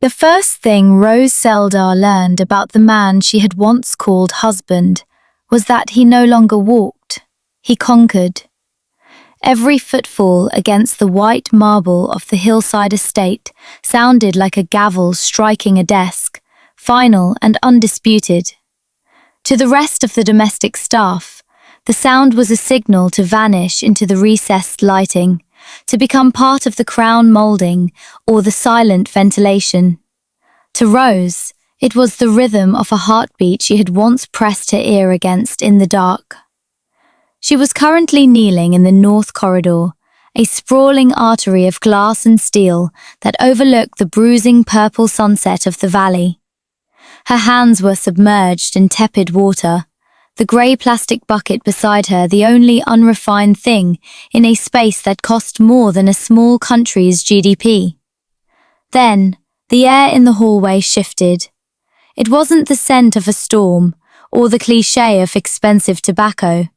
The first thing Rose Seldar learned about the man she had once called husband was that he no longer walked, he conquered. Every footfall against the white marble of the hillside estate sounded like a gavel striking a desk, final and undisputed. To the rest of the domestic staff, the sound was a signal to vanish into the recessed lighting, to become part of the crown moulding or the silent ventilation. To Rose, it was the rhythm of a heartbeat she had once pressed her ear against in the dark. She was currently kneeling in the north corridor, a sprawling artery of glass and steel that overlooked the bruising purple sunset of the valley. Her hands were submerged in tepid water, the grey plastic bucket beside her the only unrefined thing in a space that cost more than a small country's GDP. Then, the air in the hallway shifted. It wasn't the scent of a storm or the cliché of expensive tobacco.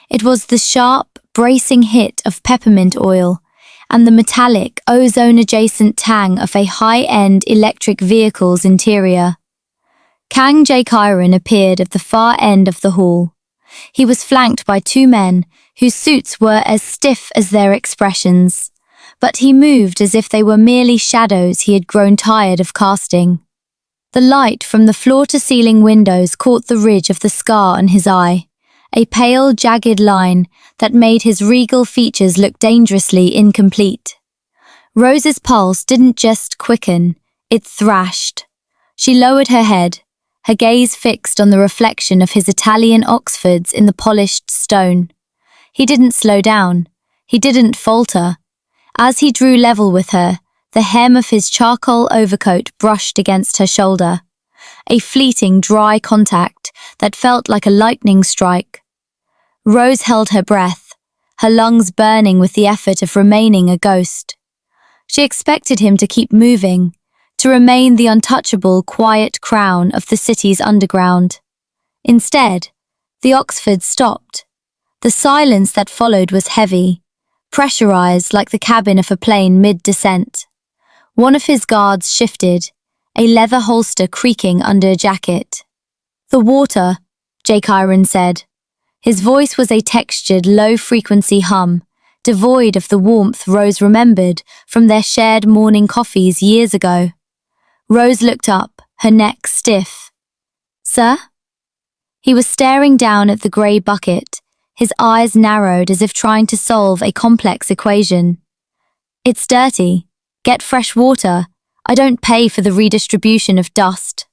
It was the sharp, bracing hit of peppermint oil and the metallic, ozone-adjacent tang of a high-end electric vehicle's interior. Kang Jae-kyron appeared at the far end of the hall. He was flanked by two men whose suits were as stiff as their expressions, but he moved as if they were merely shadows he had grown tired of casting. The light from the floor-to-ceiling windows caught the ridge of the scar on his eye, a pale, jagged line that made his regal features look dangerously incomplete. Rose's pulse didn't just quicken, it thrashed. She lowered her head, her gaze fixed on the reflection of his Italian Oxfords in the polished stone. He didn't slow down. He didn't falter. As he drew level with her, the hem of his charcoal overcoat brushed against her shoulder, a fleeting, dry contact that felt like a lightning strike. Rose held her breath, her lungs burning with the effort of remaining a ghost. She expected him to keep moving, to remain the untouchable, quiet crown of the city's underground. Instead, the Oxfords stopped. The silence that followed was heavy, pressurized like the cabin of a plane mid-descent. One of his guards shifted, a leather holster creaking under a jacket. "The water," Jae-kyron said. His voice was a textured, low-frequency hum, devoid of the warmth Rose remembered from their shared morning coffees years ago. Rose looked up, her neck stiff. "Sir?" He was staring down at the grey bucket, his eyes narrowed as if trying to solve a complex equation. "It's dirty. Get fresh water. I don't pay for the redistribution of dust."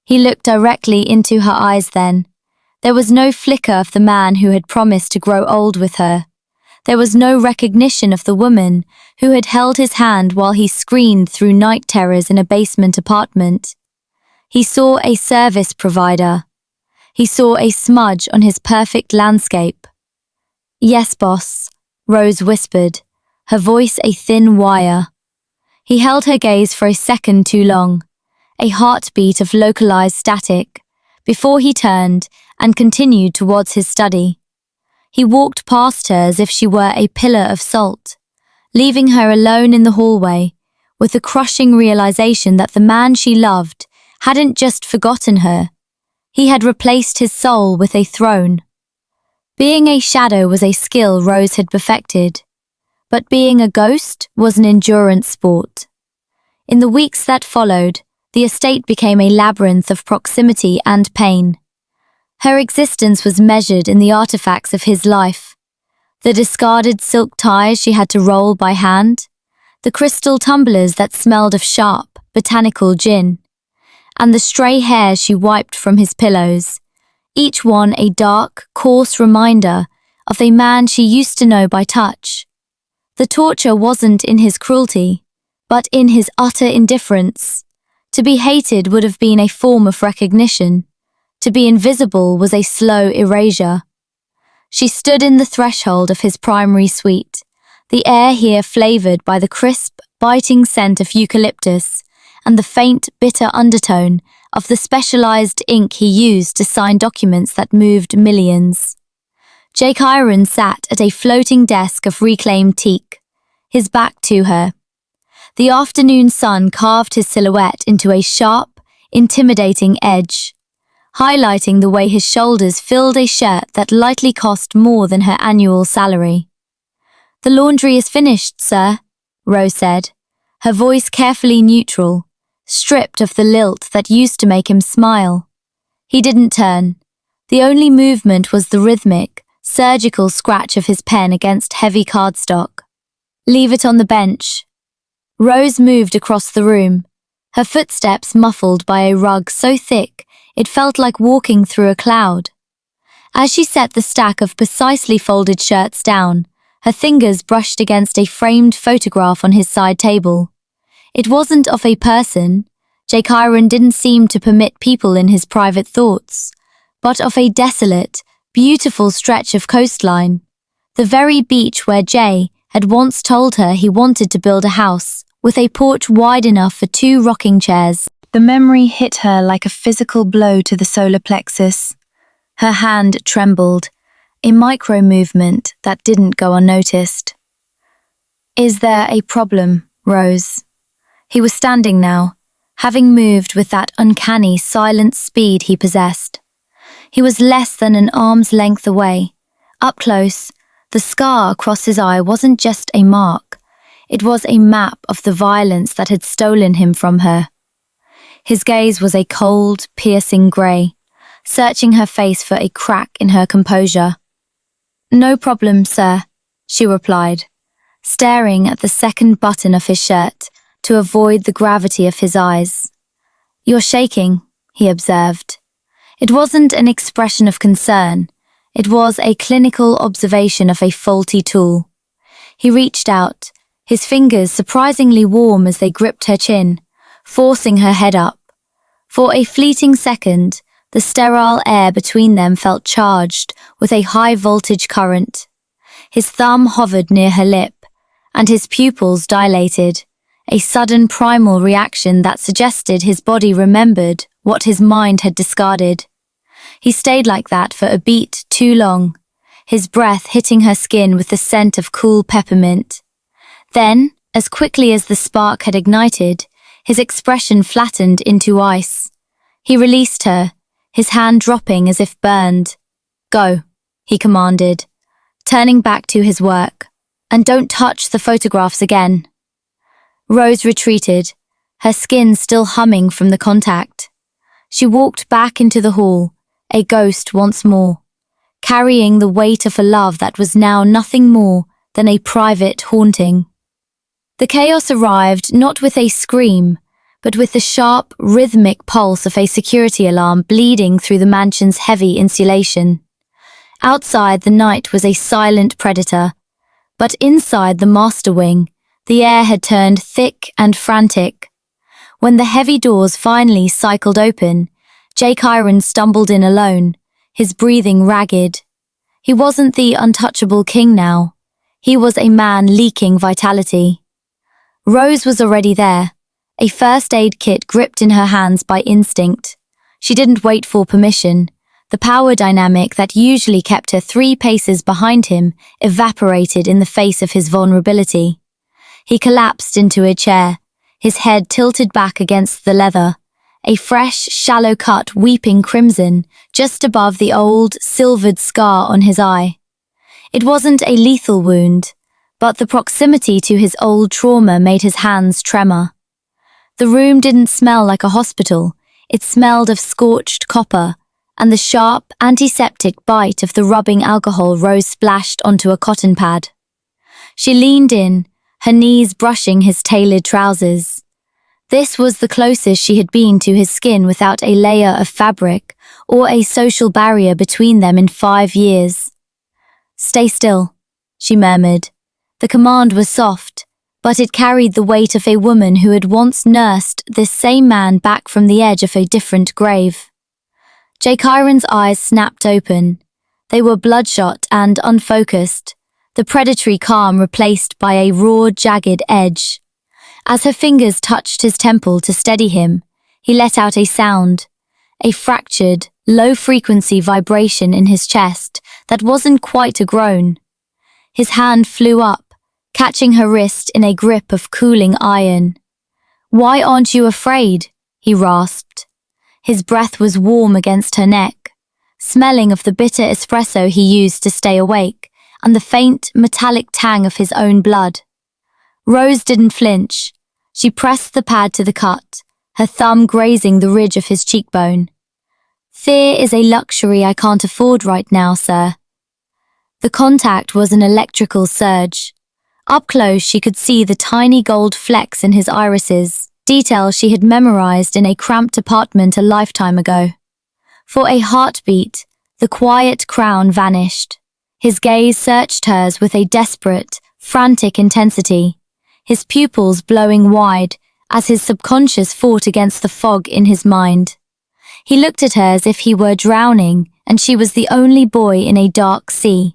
He looked directly into her eyes then. There was no flicker of the man who had promised to grow old with her. There was no recognition of the woman who had held his hand while he screamed through night terrors in a basement apartment. He saw a service provider. He saw a smudge on his perfect landscape. "Yes, boss," Rose whispered, her voice a thin wire. He held her gaze for a second too long, a heartbeat of localized static, before he turned and continued towards his study. He walked past her as if she were a pillar of salt, leaving her alone in the hallway, with the crushing realization that the man she loved hadn't just forgotten her. He had replaced his soul with a throne. Being a shadow was a skill Rose had perfected, but being a ghost was an endurance sport. In the weeks that followed, the estate became a labyrinth of proximity and pain. Her existence was measured in the artifacts of his life. The discarded silk ties she had to roll by hand, the crystal tumblers that smelled of sharp, botanical gin, and the stray hairs she wiped from his pillows, each one a dark, coarse reminder of a man she used to know by touch. The torture wasn't in his cruelty, but in his utter indifference. To be hated would have been a form of recognition. To be invisible was a slow erasure. She stood in the threshold of his primary suite, the air here flavoured by the crisp, biting scent of eucalyptus and the faint, bitter undertone of the specialised ink he used to sign documents that moved millions. Jae-kyron sat at a floating desk of reclaimed teak, his back to her. The afternoon sun carved his silhouette into a sharp, intimidating edge, highlighting the way his shoulders filled a shirt that likely cost more than her annual salary. "The laundry is finished, sir," Rose said, her voice carefully neutral, stripped of the lilt that used to make him smile. He didn't turn. The only movement was the rhythmic, surgical scratch of his pen against heavy cardstock. "Leave it on the bench." Rose moved across the room, her footsteps muffled by a rug so thick it felt like walking through a cloud. As she set the stack of precisely folded shirts down, her fingers brushed against a framed photograph on his side table. It wasn't of a person. Jay Kyron didn't seem to permit people in his private thoughts, but of a desolate, beautiful stretch of coastline, the very beach where Jay had once told her he wanted to build a house with a porch wide enough for 2 rocking chairs. The memory hit her like a physical blow to the solar plexus. Her hand trembled, a micro-movement that didn't go unnoticed. "Is there a problem, Rose?" He was standing now, having moved with that uncanny, silent speed he possessed. He was less than an arm's length away. Up close, the scar across his eye wasn't just a mark. It was a map of the violence that had stolen him from her. His gaze was a cold, piercing grey, searching her face for a crack in her composure. "No problem, sir," she replied, staring at the second button of his shirt to avoid the gravity of his eyes. "You're shaking," he observed. It wasn't an expression of concern. It was a clinical observation of a faulty tool. He reached out, his fingers surprisingly warm as they gripped her chin, forcing her head up. For a fleeting second, the sterile air between them felt charged with a high-voltage current. His thumb hovered near her lip, and his pupils dilated, a sudden primal reaction that suggested his body remembered what his mind had discarded. He stayed like that for a beat too long, his breath hitting her skin with the scent of cool peppermint. Then, as quickly as the spark had ignited, his expression flattened into ice. He released her, his hand dropping as if burned. "Go," he commanded, turning back to his work. "And don't touch the photographs again." Rose retreated, her skin still humming from the contact. She walked back into the hall, a ghost once more, carrying the weight of a love that was now nothing more than a private haunting. The chaos arrived not with a scream, but with the sharp, rhythmic pulse of a security alarm bleeding through the mansion's heavy insulation. Outside, the night was a silent predator, but inside the master wing, the air had turned thick and frantic. When the heavy doors finally cycled open, Jay Kyron stumbled in alone, his breathing ragged. He wasn't the untouchable king now. He was a man leaking vitality. Rose was already there, a first aid kit gripped in her hands by instinct. She didn't wait for permission. The power dynamic that usually kept her 3 paces behind him evaporated in the face of his vulnerability. He collapsed into a chair, his head tilted back against the leather, a fresh, shallow cut weeping crimson just above the old, silvered scar on his eye. It wasn't a lethal wound, but the proximity to his old trauma made his hands tremor. The room didn't smell like a hospital. It smelled of scorched copper and the sharp, antiseptic bite of the rubbing alcohol Rose splashed onto a cotton pad. She leaned in, her knees brushing his tailored trousers. This was the closest she had been to his skin without a layer of fabric or a social barrier between them in 5 years. "Stay still," she murmured. The command was soft, but it carried the weight of a woman who had once nursed this same man back from the edge of a different grave. Jay Kyron's eyes snapped open. They were bloodshot and unfocused, the predatory calm replaced by a raw, jagged edge. As her fingers touched his temple to steady him, he let out a sound, a fractured, low-frequency vibration in his chest that wasn't quite a groan. His hand flew up, catching her wrist in a grip of cooling iron. "Why aren't you afraid?" he rasped. His breath was warm against her neck, smelling of the bitter espresso he used to stay awake, and the faint, metallic tang of his own blood. Rose didn't flinch. She pressed the pad to the cut, her thumb grazing the ridge of his cheekbone. "Fear is a luxury I can't afford right now, sir." The contact was an electrical surge. Up close, she could see the tiny gold flecks in his irises, details she had memorized in a cramped apartment a lifetime ago. For a heartbeat, the quiet crown vanished. His gaze searched hers with a desperate, frantic intensity, his pupils blowing wide as his subconscious fought against the fog in his mind. He looked at her as if he were drowning and she was the only buoy in a dark sea.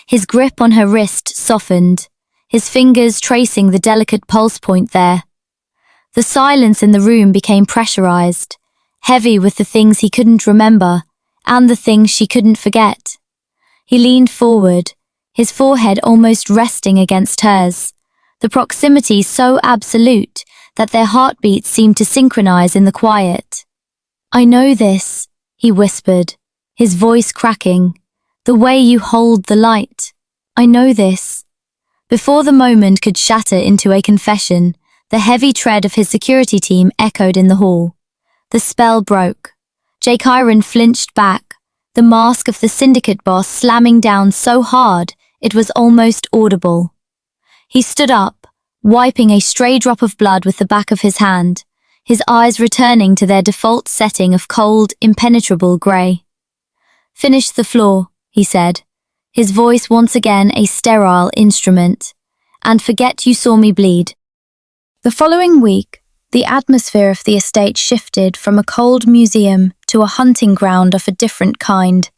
His grip on her wrist softened, his fingers tracing the delicate pulse point there. The silence in the room became pressurized, heavy with the things he couldn't remember and the things she couldn't forget. He leaned forward, his forehead almost resting against hers, the proximity so absolute that their heartbeats seemed to synchronize in the quiet. "I know this," he whispered, his voice cracking. "The way you hold the light. I know this." Before the moment could shatter into a confession, the heavy tread of his security team echoed in the hall. The spell broke. Jake Iron flinched back, the mask of the syndicate boss slamming down so hard it was almost audible. He stood up, wiping a stray drop of blood with the back of his hand, his eyes returning to their default setting of cold, impenetrable grey. "Finish the floor," he said, his voice once again a sterile instrument, "and forget you saw me bleed." The following week, the atmosphere of the estate shifted from a cold museum to a hunting ground of a different kind.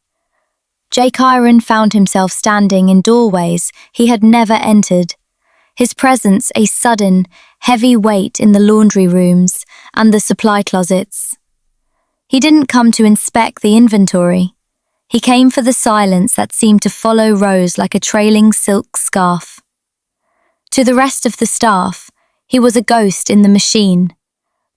Jake Iron found himself standing in doorways he had never entered, his presence a sudden, heavy weight in the laundry rooms and the supply closets. He didn't come to inspect the inventory. He came for the silence that seemed to follow Rose like a trailing silk scarf. To the rest of the staff, he was a ghost in the machine.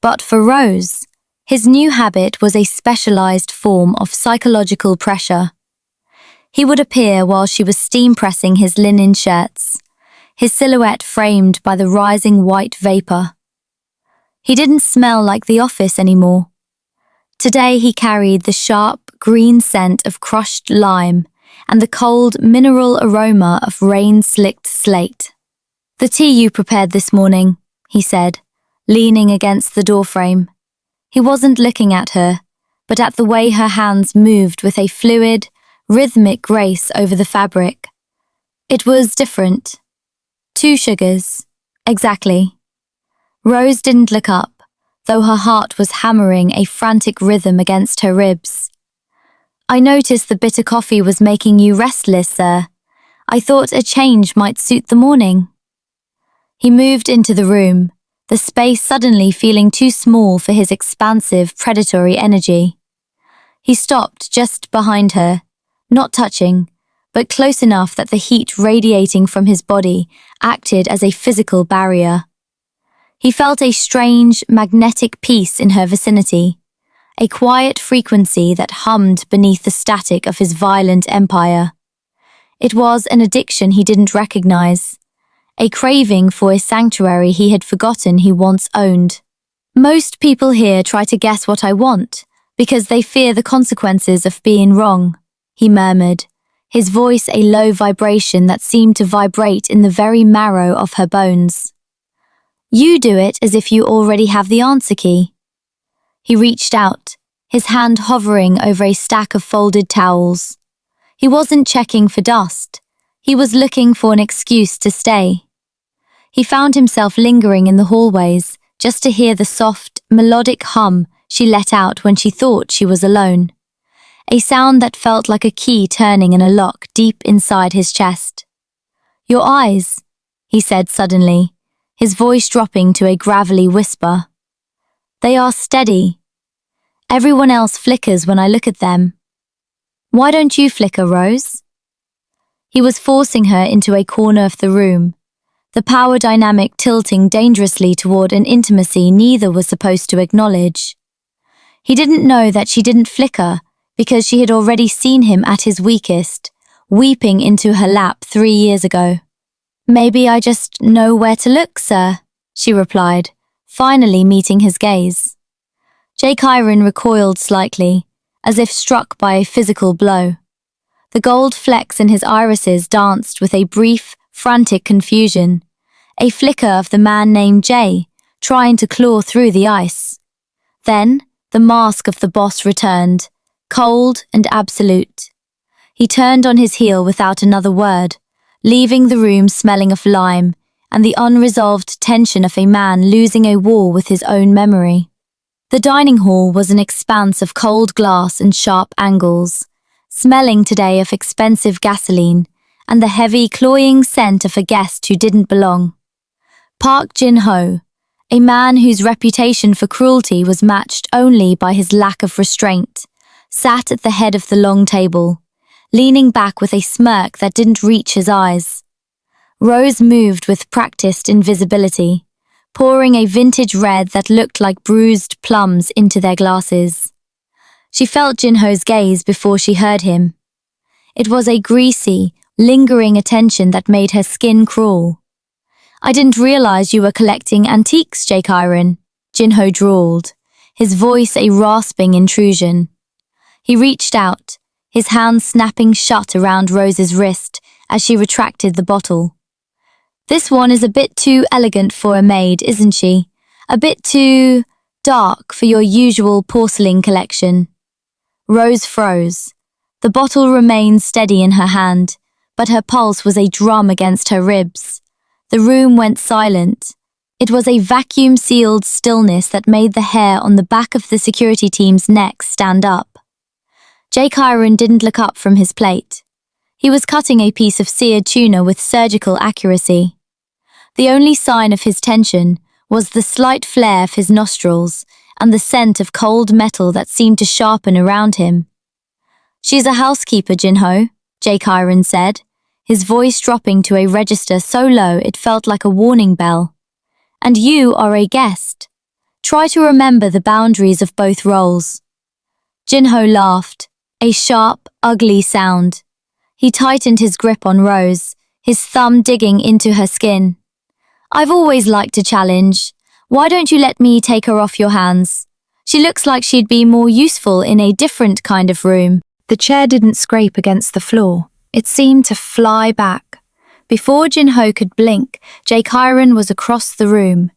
But for Rose, his new habit was a specialized form of psychological pressure. He would appear while she was steam pressing his linen shirts, his silhouette framed by the rising white vapor. He didn't smell like the office anymore. Today he carried the sharp, green scent of crushed lime and the cold, mineral aroma of rain-slicked slate. "The tea you prepared this morning," he said, leaning against the doorframe. He wasn't looking at her, but at the way her hands moved with a fluid, rhythmic grace over the fabric. It was different. 2 sugars. Exactly. Rose didn't look up, though her heart was hammering a frantic rhythm against her ribs. "I noticed the bitter coffee was making you restless, sir. I thought a change might suit the morning." He moved into the room, the space suddenly feeling too small for his expansive, predatory energy. He stopped just behind her, not touching, but close enough that the heat radiating from his body acted as a physical barrier. He felt a strange, magnetic peace in her vicinity, a quiet frequency that hummed beneath the static of his violent empire. It was an addiction he didn't recognize, a craving for a sanctuary he had forgotten he once owned. "Most people here try to guess what I want, because they fear the consequences of being wrong," he murmured, his voice a low vibration that seemed to vibrate in the very marrow of her bones. "You do it as if you already have the answer key." He reached out, his hand hovering over a stack of folded towels. He wasn't checking for dust. He was looking for an excuse to stay. He found himself lingering in the hallways just to hear the soft, melodic hum she let out when she thought she was alone. A sound that felt like a key turning in a lock deep inside his chest. "Your eyes," he said suddenly, his voice dropping to a gravelly whisper. "They are steady. Everyone else flickers when I look at them. Why don't you flicker, Rose?" He was forcing her into a corner of the room, the power dynamic tilting dangerously toward an intimacy neither was supposed to acknowledge. He didn't know that she didn't flicker because she had already seen him at his weakest, weeping into her lap 3 years ago. "Maybe I just know where to look, sir," she replied, finally meeting his gaze. Jake Iron recoiled slightly, as if struck by a physical blow. The gold flecks in his irises danced with a brief, frantic confusion, a flicker of the man named Jay, trying to claw through the ice. Then, the mask of the boss returned, cold and absolute. He turned on his heel without another word, leaving the room smelling of lime and the unresolved tension of a man losing a war with his own memory. The dining hall was an expanse of cold glass and sharp angles, smelling today of expensive gasoline and the heavy, cloying scent of a guest who didn't belong. Park Jin-ho, a man whose reputation for cruelty was matched only by his lack of restraint, sat at the head of the long table, leaning back with a smirk that didn't reach his eyes. Rose moved with practiced invisibility, pouring a vintage red that looked like bruised plums into their glasses. She felt Jin-ho's gaze before she heard him. It was a greasy, lingering attention that made her skin crawl. "I didn't realize you were collecting antiques, Jake Iron," Jin-ho drawled, his voice a rasping intrusion. He reached out, his hand snapping shut around Rose's wrist as she retracted the bottle. "This one is a bit too elegant for a maid, isn't she? A bit too dark for your usual porcelain collection." Rose froze. The bottle remained steady in her hand, but her pulse was a drum against her ribs. The room went silent. It was a vacuum-sealed stillness that made the hair on the back of the security team's neck stand up. Jake Iron didn't look up from his plate. He was cutting a piece of seared tuna with surgical accuracy. The only sign of his tension was the slight flare of his nostrils and the scent of cold metal that seemed to sharpen around him. "She's a housekeeper, Jin-ho," Jake Iron said, his voice dropping to a register so low it felt like a warning bell. "And you are a guest. Try to remember the boundaries of both roles." Jin-ho laughed, a sharp, ugly sound. He tightened his grip on Rose, his thumb digging into her skin. "I've always liked a challenge. Why don't you let me take her off your hands? She looks like she'd be more useful in a different kind of room." The chair didn't scrape against the floor. It seemed to fly back. Before Jin-ho could blink, Jake Iron was across the room.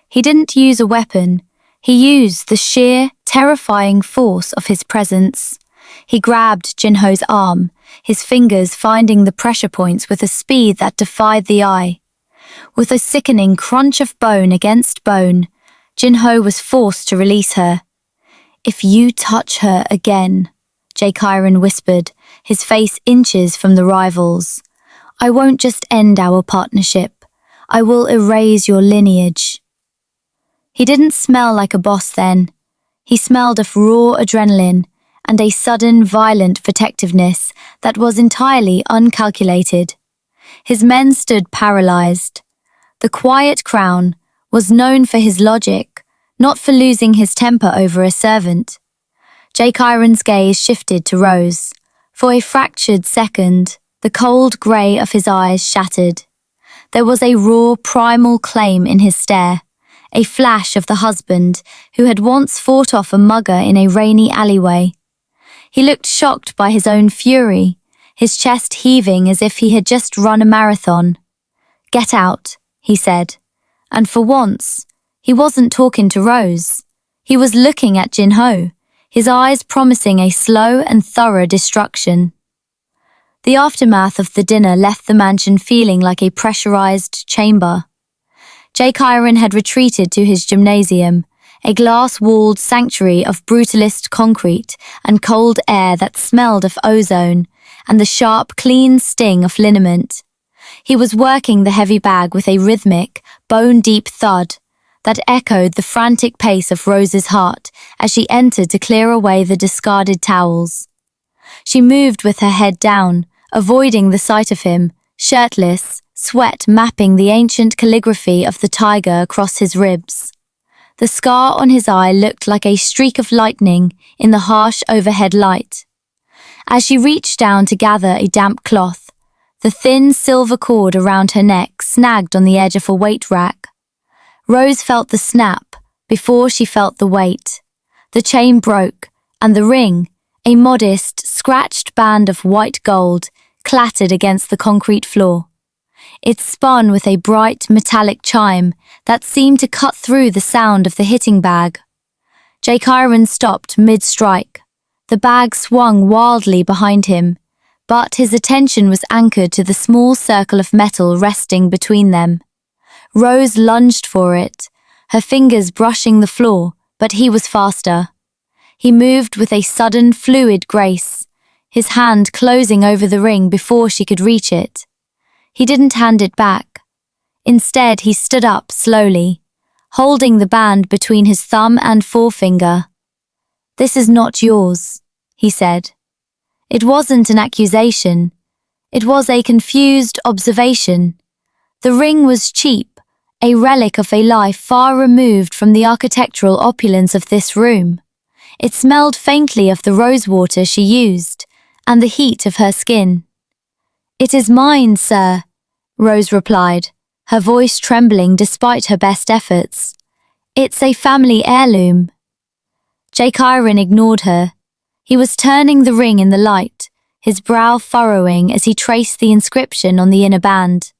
He didn't use a weapon. He used the sheer, terrifying force of his presence. He grabbed Jin-ho's arm, his fingers finding the pressure points with a speed that defied the eye. With a sickening crunch of bone against bone, Jin-ho was forced to release her. "If you touch her again," Jake Iron whispered, his face inches from the rivals, "I won't just end our partnership. I will erase your lineage." He didn't smell like a boss then. He smelled of raw adrenaline and a sudden, violent protectiveness that was entirely uncalculated. His men stood paralyzed. The quiet crown was known for his logic, not for losing his temper over a servant. Jake Iron's gaze shifted to Rose. For a fractured second, the cold grey of his eyes shattered. There was a raw, primal claim in his stare, a flash of the husband who had once fought off a mugger in a rainy alleyway. He looked shocked by his own fury, his chest heaving as if he had just run a marathon. "Get out," he said. And for once, he wasn't talking to Rose. He was looking at Jin-ho, his eyes promising a slow and thorough destruction. The aftermath of the dinner left the mansion feeling like a pressurized chamber. Jake Iron had retreated to his gymnasium, a glass-walled sanctuary of brutalist concrete and cold air that smelled of ozone and the sharp, clean sting of liniment. He was working the heavy bag with a rhythmic, bone-deep thud that echoed the frantic pace of Rose's heart as she entered to clear away the discarded towels. She moved with her head down, avoiding the sight of him, shirtless, sweat mapping the ancient calligraphy of the tiger across his ribs. The scar on his eye looked like a streak of lightning in the harsh overhead light. As she reached down to gather a damp cloth, the thin silver cord around her neck snagged on the edge of a weight rack. Rose felt the snap before she felt the weight. The chain broke, and the ring, a modest, scratched band of white gold, clattered against the concrete floor. It spun with a bright, metallic chime that seemed to cut through the sound of the hitting bag. Kyron stopped mid-strike. The bag swung wildly behind him, but his attention was anchored to the small circle of metal resting between them. Rose lunged for it, her fingers brushing the floor, but he was faster. He moved with a sudden, fluid grace, his hand closing over the ring before she could reach it. He didn't hand it back. Instead, he stood up slowly, holding the band between his thumb and forefinger. "This is not yours," he said. It wasn't an accusation. It was a confused observation. The ring was cheap, a relic of a life far removed from the architectural opulence of this room. It smelled faintly of the rosewater she used, and the heat of her skin. "It is mine, sir," Rose replied, her voice trembling despite her best efforts. "It's a family heirloom." Kyron ignored her. He was turning the ring in the light, his brow furrowing as he traced the inscription on the inner band.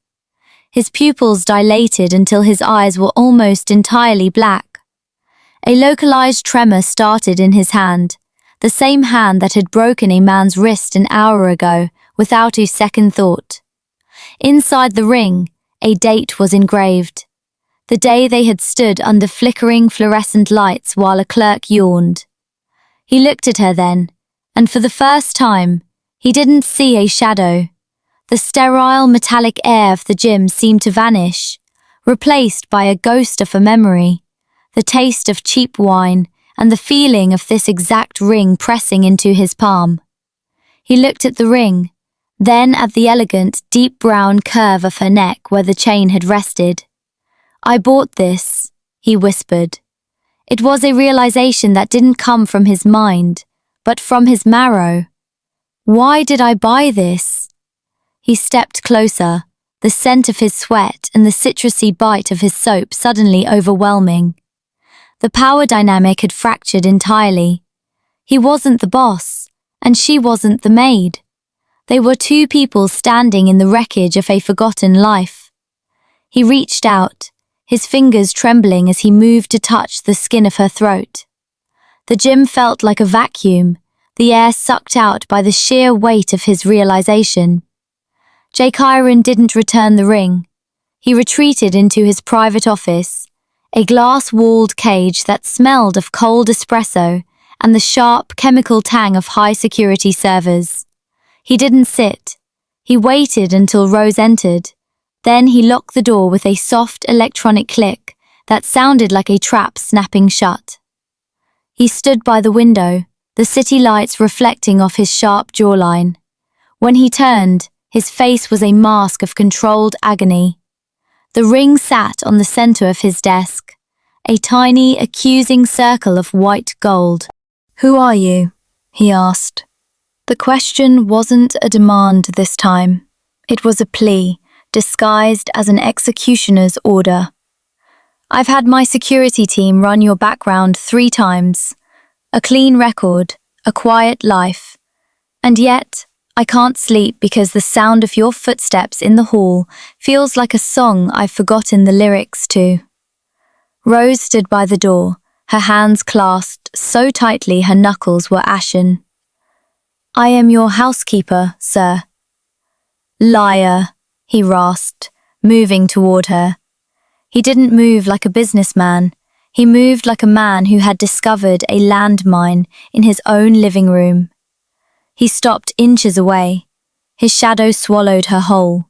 His pupils dilated until his eyes were almost entirely black. A localized tremor started in his hand, the same hand that had broken a man's wrist an hour ago without a second thought. Inside the ring, a date was engraved. The day they had stood under flickering fluorescent lights while a clerk yawned. He looked at her then, and for the first time, he didn't see a shadow. The sterile metallic air of the gym seemed to vanish, replaced by a ghost of a memory, the taste of cheap wine and the feeling of this exact ring pressing into his palm. He looked at the ring, then at the elegant, deep brown curve of her neck where the chain had rested. "I bought this," he whispered. It was a realization that didn't come from his mind, but from his marrow. "Why did I buy this?" He stepped closer, the scent of his sweat and the citrusy bite of his soap suddenly overwhelming. The power dynamic had fractured entirely. He wasn't the boss, and she wasn't the maid. They were two people standing in the wreckage of a forgotten life. He reached out, his fingers trembling as he moved to touch the skin of her throat. The gym felt like a vacuum, the air sucked out by the sheer weight of his realization. Kyron didn't return the ring. He retreated into his private office, a glass-walled cage that smelled of cold espresso and the sharp chemical tang of high-security servers. He didn't sit. He waited until Rose entered. Then he locked the door with a soft electronic click that sounded like a trap snapping shut. He stood by the window, the city lights reflecting off his sharp jawline. When he turned, his face was a mask of controlled agony. The ring sat on the center of his desk, a tiny, accusing circle of white gold. "Who are you?" he asked. The question wasn't a demand this time. It was a plea, disguised as an executioner's order. "I've had my security team run your background 3 times. A clean record, a quiet life. And yet, I can't sleep because the sound of your footsteps in the hall feels like a song I've forgotten the lyrics to." Rose stood by the door, her hands clasped so tightly her knuckles were ashen. "I am your housekeeper, sir." "Liar," he rasped, moving toward her. He didn't move like a businessman. He moved like a man who had discovered a landmine in his own living room. He stopped inches away. His shadow swallowed her whole.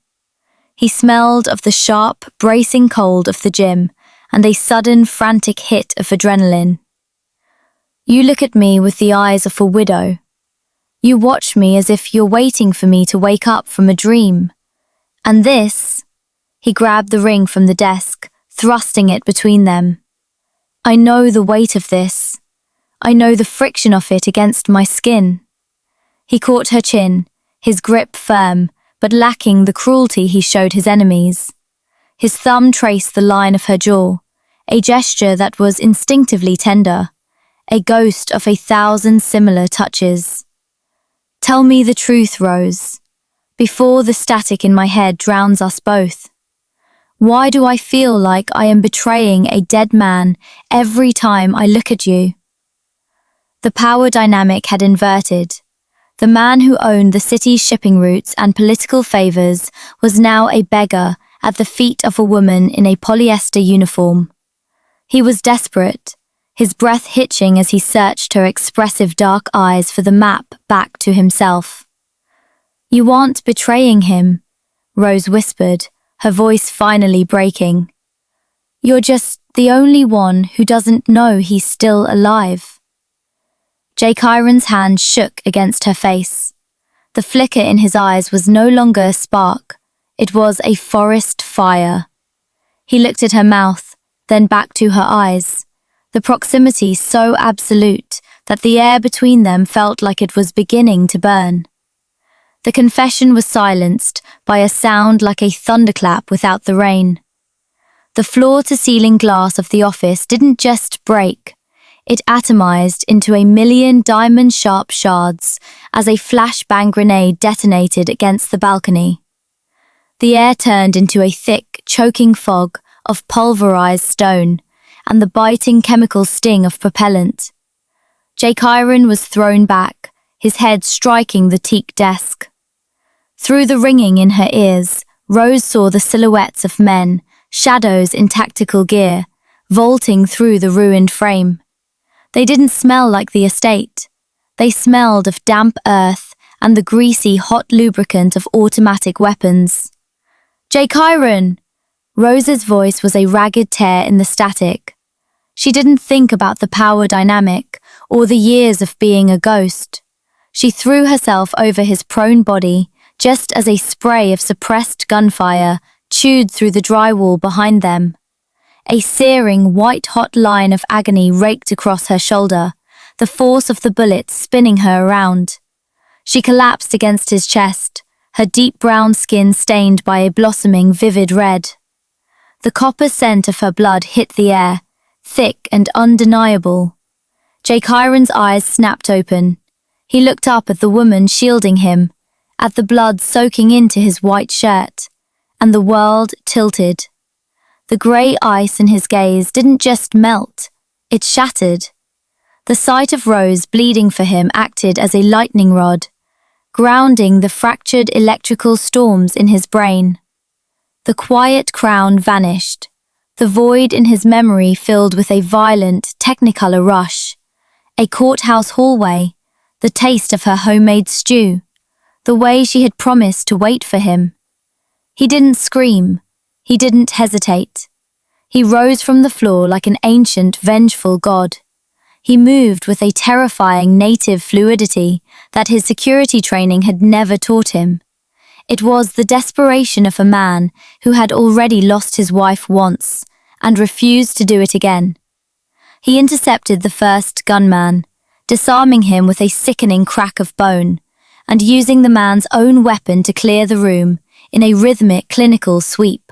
He smelled of the sharp, bracing cold of the gym and a sudden, frantic hit of adrenaline. "You look at me with the eyes of a widow. You watch me as if you're waiting for me to wake up from a dream. And this," He grabbed the ring from the desk, thrusting it between them. I know the weight of this. I know the friction of it against my skin. He caught her chin, his grip firm, but lacking the cruelty he showed his enemies. His thumb traced the line of her jaw, a gesture that was instinctively tender, a ghost of 1,000 similar touches. Tell me the truth, Rose, before the static in my head drowns us both. Why do I feel like I am betraying a dead man every time I look at you? The power dynamic had inverted. The man who owned the city's shipping routes and political favors was now a beggar at the feet of a woman in a polyester uniform. He was desperate, his breath hitching as he searched her expressive dark eyes for the map back to himself. You aren't betraying him, Rose whispered, her voice finally breaking. You're just the only one who doesn't know he's still alive. Jake Iron's hand shook against her face. The flicker in his eyes was no longer a spark, it was a forest fire. He looked at her mouth, then back to her eyes, the proximity so absolute that the air between them felt like it was beginning to burn. The confession was silenced by a sound like a thunderclap without the rain. The floor-to-ceiling glass of the office didn't just break, it atomized into 1,000,000 diamond-sharp shards as a flashbang grenade detonated against the balcony. The air turned into a thick, choking fog of pulverized stone and the biting chemical sting of propellant. Jake Iron was thrown back, his head striking the teak desk. Through the ringing in her ears, Rose saw the silhouettes of men, shadows in tactical gear, vaulting through the ruined frame. They didn't smell like the estate. They smelled of damp earth and the greasy, hot lubricant of automatic weapons. Jake Iron! Rose's voice was a ragged tear in the static. She didn't think about the power dynamic or the years of being a ghost. She threw herself over his prone body just as a spray of suppressed gunfire chewed through the drywall behind them. A searing, white-hot line of agony raked across her shoulder, the force of the bullet spinning her around. She collapsed against his chest, her deep brown skin stained by a blossoming, vivid red. The copper scent of her blood hit the air, thick and undeniable. Jake Iron's eyes snapped open. He looked up at the woman shielding him, at the blood soaking into his white shirt, and the world tilted. The grey ice in his gaze didn't just melt, it shattered. The sight of Rose bleeding for him acted as a lightning rod, grounding the fractured electrical storms in his brain. The quiet crown vanished, the void in his memory filled with a violent, technicolor rush. A courthouse hallway, the taste of her homemade stew, the way she had promised to wait for him. He didn't scream. He didn't hesitate. He rose from the floor like an ancient, vengeful god. He moved with a terrifying native fluidity that his security training had never taught him. It was the desperation of a man who had already lost his wife once and refused to do it again. He intercepted the first gunman, disarming him with a sickening crack of bone, and using the man's own weapon to clear the room in a rhythmic, clinical sweep.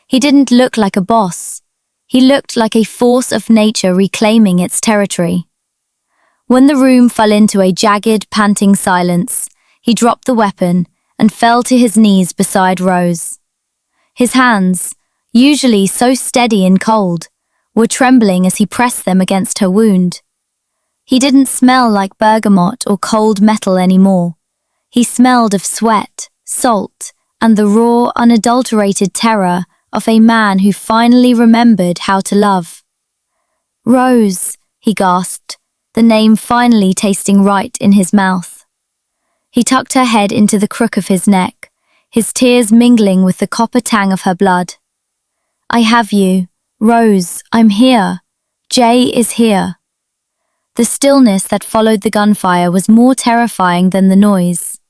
He didn't look like a boss. He looked like a force of nature reclaiming its territory. When the room fell into a jagged, panting silence, he dropped the weapon and fell to his knees beside Rose. His hands, usually so steady and cold, were trembling as he pressed them against her wound. He didn't smell like bergamot or cold metal anymore. He smelled of sweat, salt, and the raw, unadulterated terror of a man who finally remembered how to love. Rose, he gasped, the name finally tasting right in his mouth. He tucked her head into the crook of his neck, his tears mingling with the copper tang of her blood. I have you. Rose, I'm here. Jay is here. The stillness that followed the gunfire was more terrifying than the noise.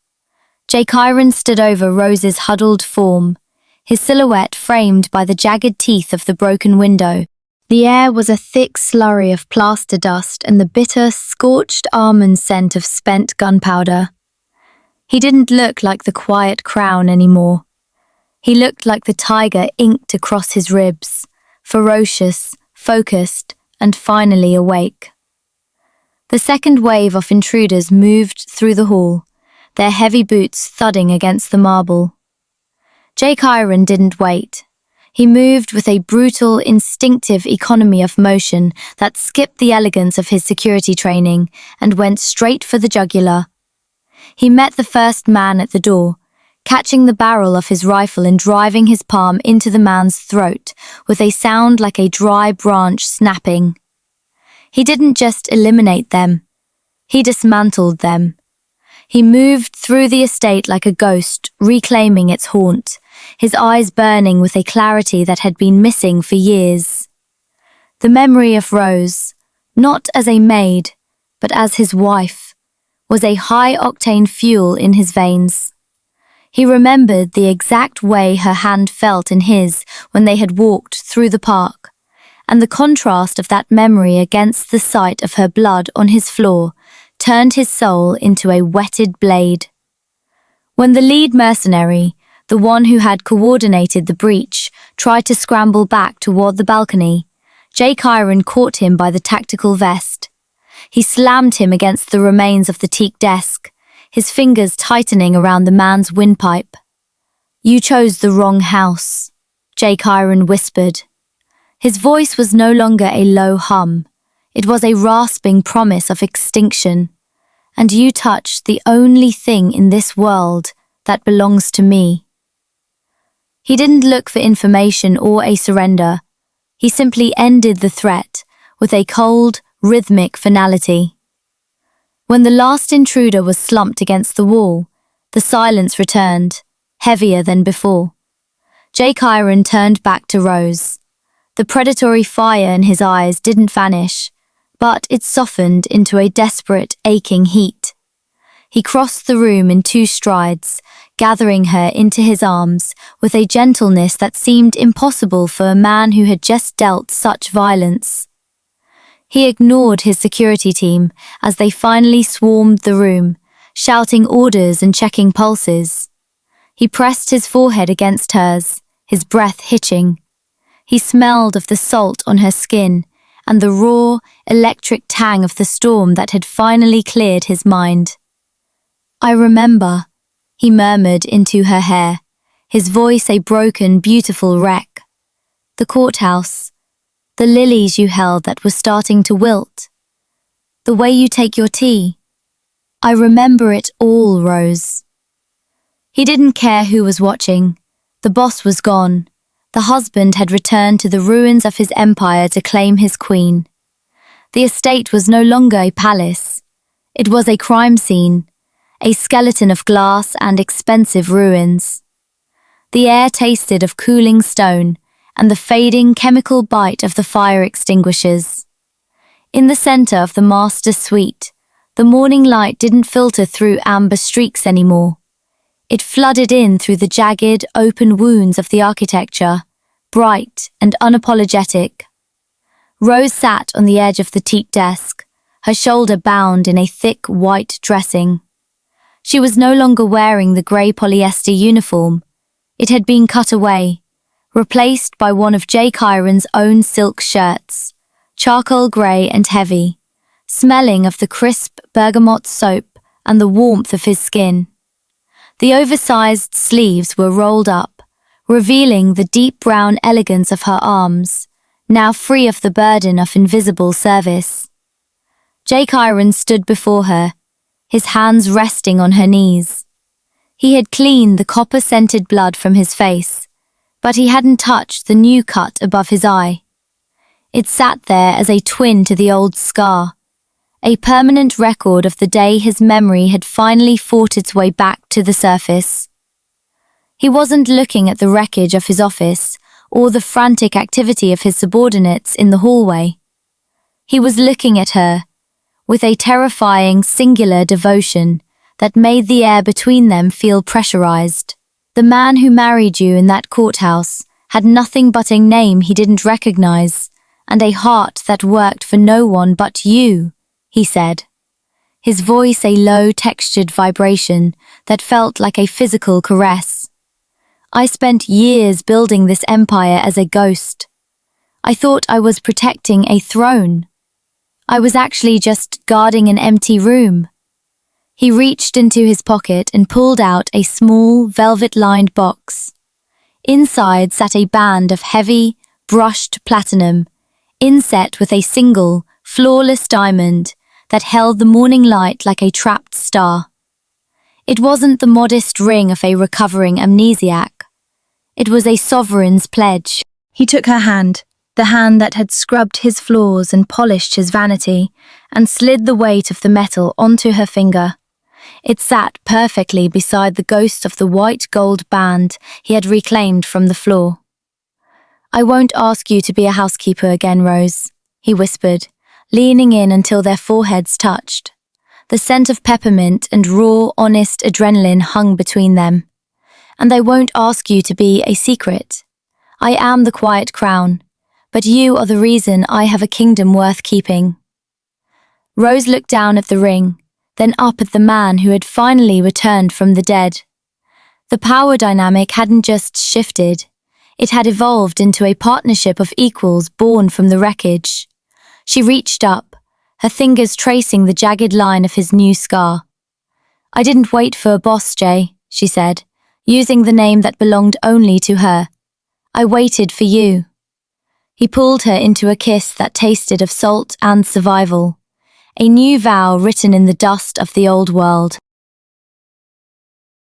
Jake Iron stood over Rose's huddled form, his silhouette framed by the jagged teeth of the broken window. The air was a thick slurry of plaster dust and the bitter, scorched almond scent of spent gunpowder. He didn't look like the quiet crown anymore. He looked like the tiger inked across his ribs, ferocious, focused, and finally awake. The second wave of intruders moved through the hall, their heavy boots thudding against the marble. Jake Iron didn't wait. He moved with a brutal, instinctive economy of motion that skipped the elegance of his security training and went straight for the jugular. He met the first man at the door, catching the barrel of his rifle and driving his palm into the man's throat with a sound like a dry branch snapping. He didn't just eliminate them. He dismantled them. He moved through the estate like a ghost, reclaiming its haunt, his eyes burning with a clarity that had been missing for years. The memory of Rose, not as a maid, but as his wife, was a high-octane fuel in his veins. He remembered the exact way her hand felt in his when they had walked through the park, and the contrast of that memory against the sight of her blood on his floor turned his soul into a whetted blade. When the lead mercenary, the one who had coordinated the breach, tried to scramble back toward the balcony, Jake Iron caught him by the tactical vest. He slammed him against the remains of the teak desk, his fingers tightening around the man's windpipe. "You chose the wrong house," Jake Iron whispered. His voice was no longer a low hum. It was a rasping promise of extinction. "And you touched the only thing in this world that belongs to me." He didn't look for information or a surrender. He simply ended the threat with a cold, rhythmic finality. When the last intruder was slumped against the wall, the silence returned, heavier than before. Jake Iron turned back to Rose. The predatory fire in his eyes didn't vanish, but it softened into a desperate, aching heat. He crossed the room in 2 strides, gathering her into his arms with a gentleness that seemed impossible for a man who had just dealt such violence. He ignored his security team as they finally swarmed the room, shouting orders and checking pulses. He pressed his forehead against hers, his breath hitching. He smelled of the salt on her skin and the raw, electric tang of the storm that had finally cleared his mind. "I remember," he murmured into her hair, his voice a broken, beautiful wreck. "The courthouse, the lilies you held that were starting to wilt, the way you take your tea. I remember it all, Rose." He didn't care who was watching. The boss was gone. The husband had returned to the ruins of his empire to claim his queen. The estate was no longer a palace. It was a crime scene, a skeleton of glass and expensive ruins. The air tasted of cooling stone and the fading chemical bite of the fire extinguishers. In the center of the master suite, the morning light didn't filter through amber streaks anymore. It flooded in through the jagged, open wounds of the architecture, bright and unapologetic. Rose sat on the edge of the teak desk, her shoulder bound in a thick white dressing. She was no longer wearing the grey polyester uniform. It had been cut away, replaced by one of Jake Iron's own silk shirts, charcoal grey and heavy, smelling of the crisp bergamot soap and the warmth of his skin. The oversized sleeves were rolled up, revealing the deep brown elegance of her arms, now free of the burden of invisible service. Jake Iron stood before her, his hands resting on her knees. He had cleaned the copper-scented blood from his face, but he hadn't touched the new cut above his eye. It sat there as a twin to the old scar, a permanent record of the day his memory had finally fought its way back to the surface. He wasn't looking at the wreckage of his office or the frantic activity of his subordinates in the hallway. He was looking at her with a terrifying, singular devotion that made the air between them feel pressurized. The man who married you in that courthouse had nothing but a name he didn't recognize, and a heart that worked for no one but you, he said. His voice a low, textured vibration that felt like a physical caress. I spent years building this empire as a ghost. I thought I was protecting a throne. I was actually just guarding an empty room. He reached into his pocket and pulled out a small, velvet-lined box. Inside sat a band of heavy, brushed platinum, inset with a single, flawless diamond that held the morning light like a trapped star. It wasn't the modest ring of a recovering amnesiac. It was a sovereign's pledge. He took her hand, the hand that had scrubbed his flaws and polished his vanity, and slid the weight of the metal onto her finger. It sat perfectly beside the ghost of the white gold band he had reclaimed from the floor. "I won't ask you to be a housekeeper again, Rose," he whispered, leaning in until their foreheads touched. The scent of peppermint and raw, honest adrenaline hung between them. "And I won't ask you to be a secret. I am the quiet crown, but you are the reason I have a kingdom worth keeping." Rose looked down at the ring, then up at the man who had finally returned from the dead. The power dynamic hadn't just shifted, it had evolved into a partnership of equals born from the wreckage. She reached up, her fingers tracing the jagged line of his new scar. "I didn't wait for a boss, Jay," she said, using the name that belonged only to her. "I waited for you." He pulled her into a kiss that tasted of salt and survival, a new vow written in the dust of the old world.